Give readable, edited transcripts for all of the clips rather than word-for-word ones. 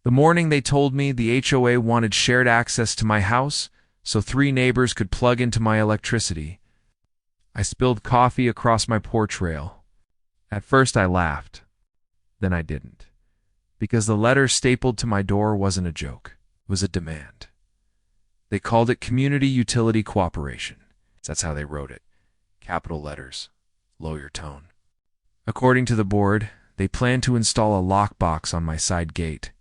The morning they told me the HOA wanted shared access to my house so 3 neighbors could plug into my electricity, I spilled coffee across my porch rail. At first I laughed, then I didn't, because the letter stapled to my door wasn't a joke, it was a demand. They called it Community Utility Cooperation. That's how they wrote it. Capital letters, lawyer tone. According to the board, they planned to install a lockbox on my side gate,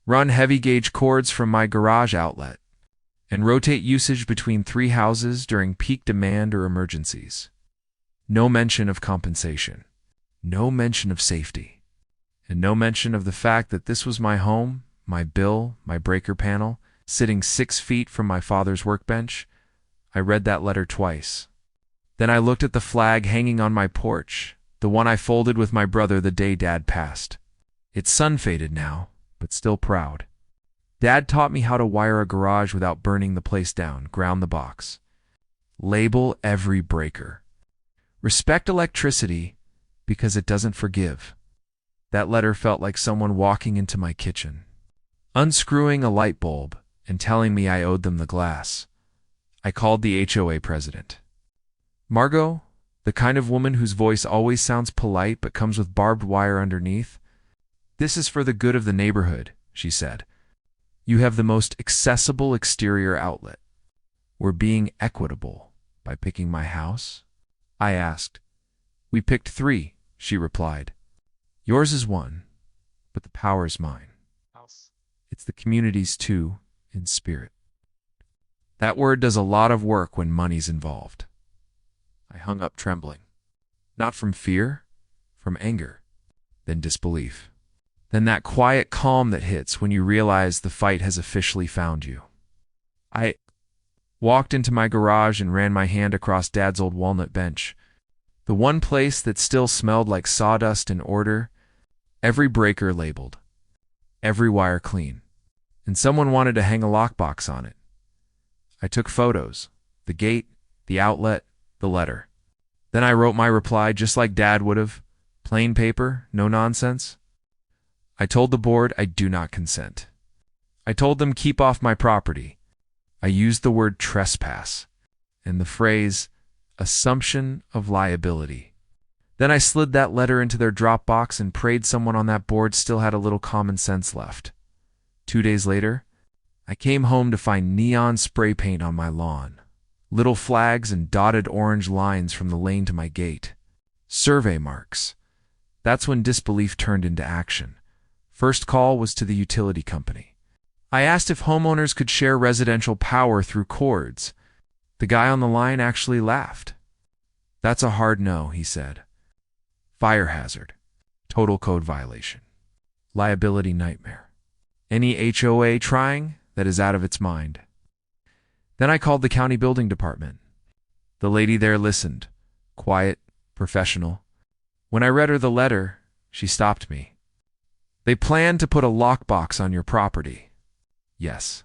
run heavy-gauge cords from my garage outlet, and rotate usage between 3 houses during peak demand or emergencies. No mention of compensation, no mention of safety, and no mention of the fact that this was my home, my bill, my breaker panel, sitting 6 feet from my father's workbench. I read that letter twice. Then I looked at the flag hanging on my porch, the one I folded with my brother the day Dad passed. It's sun-faded now, but still proud. Dad taught me how to wire a garage without burning the place down, ground the box. Label every breaker. Respect electricity because it doesn't forgive. That letter felt like someone walking into my kitchen, unscrewing a light bulb and telling me I owed them the glass. I called the HOA president. Margot, the kind of woman whose voice always sounds polite but comes with barbed wire underneath. This is for the good of the neighborhood, she said. You have the most accessible exterior outlet. We're being equitable by picking my house? I asked. We picked 3, she replied. Yours is 1, but the power is mine. It's the community's too, in spirit. That word does a lot of work when money's involved. I hung up trembling. Not from fear, from anger, then disbelief. Then that quiet calm that hits when you realize the fight has officially found you. I walked into my garage and ran my hand across Dad's old walnut bench. The one place that still smelled like sawdust and order, every breaker labeled, every wire clean, and someone wanted to hang a lockbox on it. I took photos, the gate, the outlet, the letter. Then I wrote my reply just like Dad would have, plain paper, no nonsense. I told the board I do not consent. I told them keep off my property. I used the word trespass and the phrase assumption of liability. Then I slid that letter into their Dropbox and prayed someone on that board still had a little common sense left. 2 days later, I came home to find neon spray paint on my lawn, little flags and dotted orange lines from the lane to my gate. Survey marks. That's when disbelief turned into action. First call was to the utility company. I asked if homeowners could share residential power through cords. The guy on the line actually laughed. That's a hard no, he said. Fire hazard. Total code violation. Liability nightmare. Any HOA trying, that is out of its mind. Then I called the county building department. The lady there listened, quiet, professional. When I read her the letter, she stopped me. They plan to put a lockbox on your property. Yes,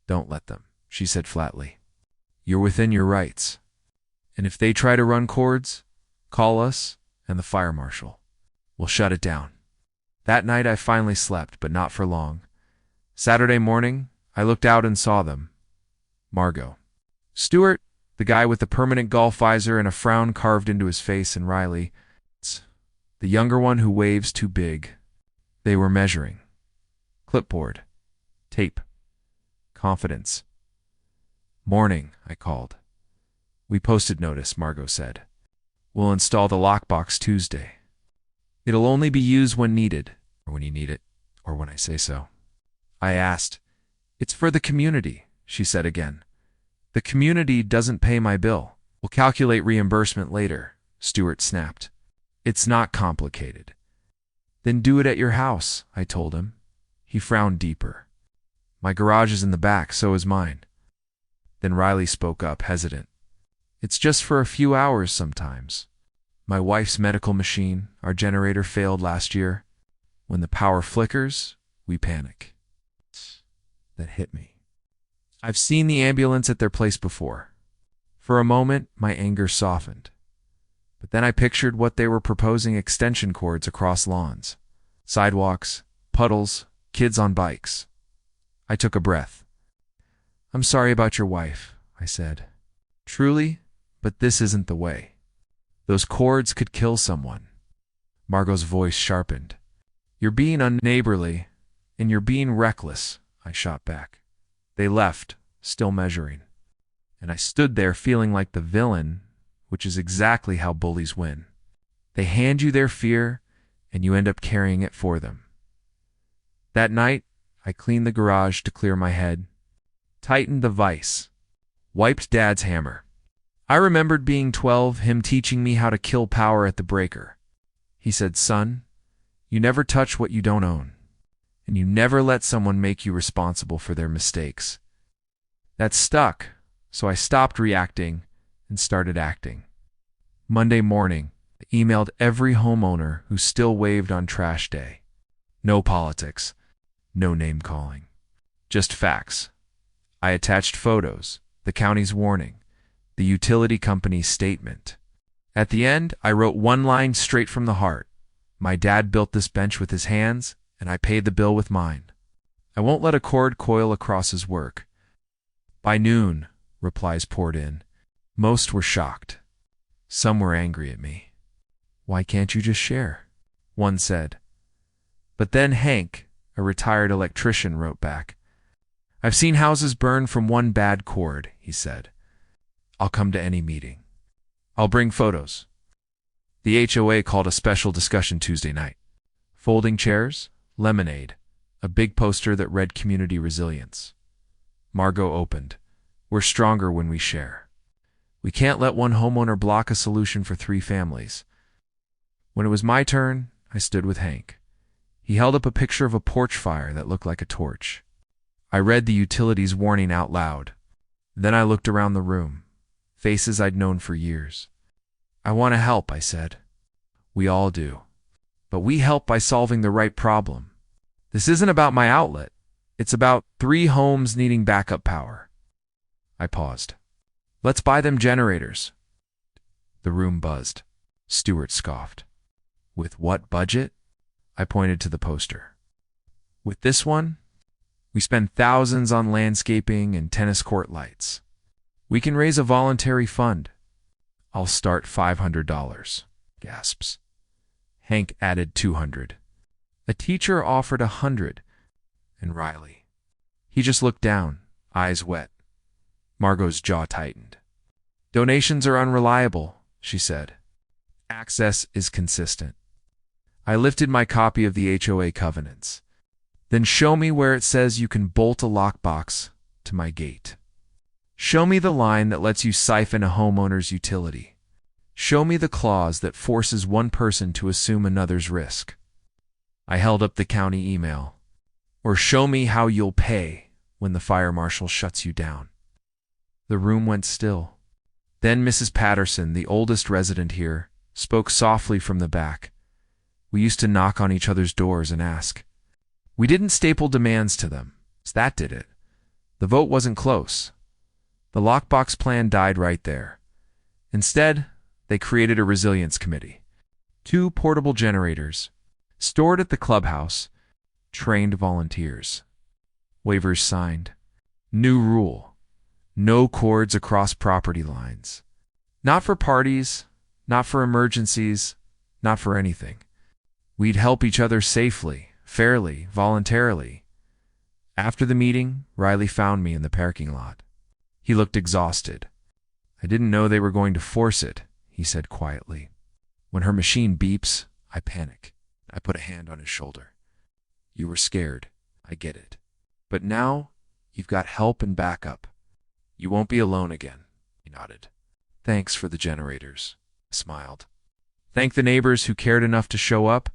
don't let them, she said flatly. You're within your rights. And if they try to run cords, call us and the fire marshal. We'll shut it down. That night I finally slept, but not for long. Saturday morning, I looked out and saw them. Margot. Stuart, the guy with the permanent golf visor and a frown carved into his face, and Riley, the younger one who waves too big. They were measuring. Clipboard. Tape. Confidence. Morning, I called. We posted notice, Margot said. We'll install the lockbox Tuesday. It'll only be used when needed, or when you need it, or when I say so. I asked. It's for the community, she said again. The community doesn't pay my bill. We'll calculate reimbursement later, Stuart snapped. It's not complicated. Then do it at your house, I told him. He frowned deeper. My garage is in the back, so is mine. Then Riley spoke up, hesitant. It's just for a few hours sometimes. My wife's medical machine, our generator failed last year. When the power flickers, we panic. That hit me. I've seen the ambulance at their place before. For a moment, my anger softened. But then I pictured what they were proposing: extension cords across lawns, sidewalks, puddles, kids on bikes. I took a breath. I'm sorry about your wife, I said. Truly, but this isn't the way. Those cords could kill someone. Margot's voice sharpened. You're being unneighborly, and you're being reckless, I shot back. They left, still measuring. And I stood there feeling like the villain, which is exactly how bullies win. They hand you their fear, and you end up carrying it for them. That night, I cleaned the garage to clear my head, tightened the vise, wiped Dad's hammer. I remembered being 12, him teaching me how to kill power at the breaker. He said, son, you never touch what you don't own, and you never let someone make you responsible for their mistakes. That stuck, so I stopped reacting and started acting. Monday morning, I emailed every homeowner who still waved on trash day. No politics, no name-calling, just facts. I attached photos, the county's warning, the utility company's statement. At the end, I wrote one line straight from the heart. My dad built this bench with his hands, and I paid the bill with mine. I won't let a cord coil across his work. By noon, replies poured in. Most were shocked. Some were angry at me. Why can't you just share? One said. But then Hank, a retired electrician, wrote back. I've seen houses burn from one bad cord, he said. I'll come to any meeting. I'll bring photos. The HOA called a special discussion Tuesday night. Folding chairs, lemonade, a big poster that read community resilience. Margot opened. We're stronger when we share. We can't let one homeowner block a solution for 3 families. When it was my turn, I stood with Hank. He held up a picture of a porch fire that looked like a torch. I read the utilities warning out loud. Then I looked around the room, faces I'd known for years. I want to help, I said. We all do. But we help by solving the right problem. This isn't about my outlet. It's about 3 homes needing backup power. I paused. Let's buy them generators. The room buzzed. Stewart scoffed. With what budget? I pointed to the poster. With this one, we spend thousands on landscaping and tennis court lights. We can raise a voluntary fund. I'll start $500. Gasps. Hank added $200. A teacher offered $100. And Riley. He just looked down, eyes wet. Margot's jaw tightened. Donations are unreliable, she said. Access is consistent. I lifted my copy of the HOA covenants. Then show me where it says you can bolt a lockbox to my gate. Show me the line that lets you siphon a homeowner's utility. Show me the clause that forces one person to assume another's risk. I held up the county email. Or show me how you'll pay when the fire marshal shuts you down. The room went still. Then Mrs. Patterson, the oldest resident here, spoke softly from the back. We used to knock on each other's doors and ask. We didn't staple demands to them. That did it. The vote wasn't close. The lockbox plan died right there. Instead, they created a resilience committee. 2 portable generators, stored at the clubhouse, trained volunteers. Waivers signed. New rule. No cords across property lines. Not for parties, not for emergencies, not for anything. We'd help each other safely, fairly, voluntarily. After the meeting, Riley found me in the parking lot. He looked exhausted. I didn't know they were going to force it, he said quietly. When her machine beeps, I panic. I put a hand on his shoulder. You were scared. I get it. But now, you've got help and backup. You won't be alone again, he nodded. Thanks for the generators, I smiled. Thank the neighbors who cared enough to show up.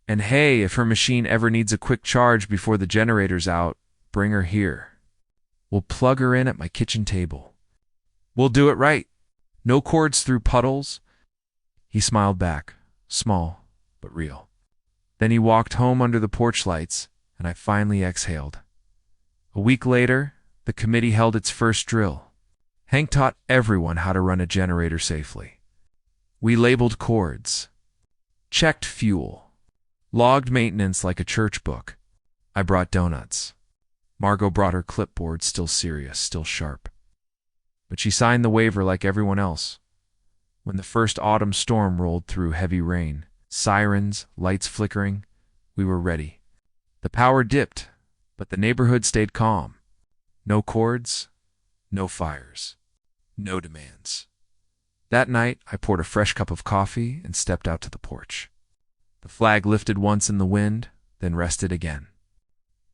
And hey, if her machine ever needs a quick charge before the generator's out, bring her here. We'll plug her in at my kitchen table. We'll do it right. No cords through puddles. He smiled back, small but real. Then he walked home under the porch lights, and I finally exhaled. A week later, the committee held its first drill. Hank taught everyone how to run a generator safely. We labeled cords, checked fuel, logged maintenance like a church book. I brought donuts. Margot brought her clipboard, still serious, still sharp. But she signed the waiver like everyone else. When the first autumn storm rolled through, heavy rain, sirens, lights flickering, we were ready. The power dipped, but the neighborhood stayed calm. No cords, no fires, no demands. That night, I poured a fresh cup of coffee and stepped out to the porch. The flag lifted once in the wind, then rested again.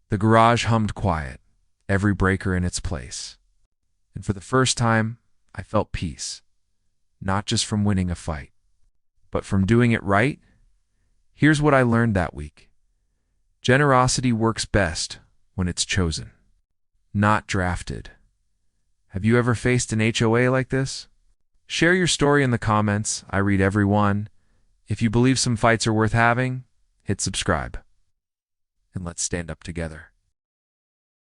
The garage hummed quiet, every breaker in its place. And for the first time, I felt peace, not just from winning a fight, but from doing it right. Here's what I learned that week. Generosity works best when it's chosen, not drafted. Have you ever faced an HOA like this? Share your story in the comments. I read every one. If you believe some fights are worth having, hit subscribe. And let's stand up together.